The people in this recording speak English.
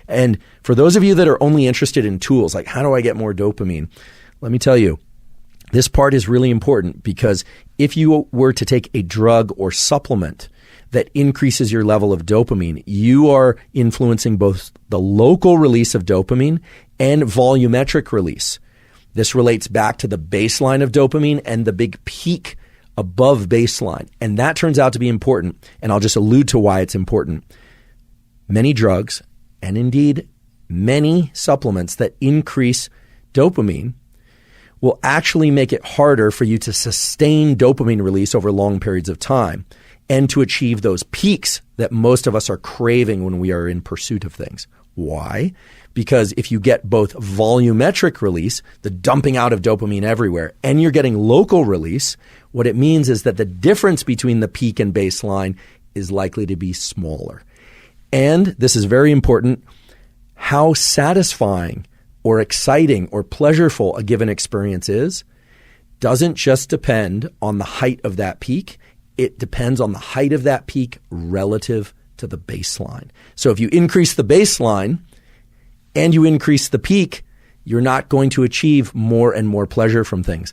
And for those of you that are only interested in tools, like how do I get more dopamine? Let me tell you, this part is really important because if you were to take a drug or supplement that increases your level of dopamine, you are influencing both the local release of dopamine and volumetric release. This relates back to the baseline of dopamine and the big peak above baseline. And that turns out to be important. And I'll just allude to why it's important. Many drugs, and indeed many supplements that increase dopamine, will actually make it harder for you to sustain dopamine release over long periods of time and to achieve those peaks that most of us are craving when we are in pursuit of things. Why? Because if you get both volumetric release, the dumping out of dopamine everywhere, and you're getting local release, what it means is that the difference between the peak and baseline is likely to be smaller. And this is very important, how satisfying or exciting or pleasureful a given experience is doesn't just depend on the height of that peak. It depends on the height of that peak relative to the baseline. So if you increase the baseline and you increase the peak, you're not going to achieve more and more pleasure from things.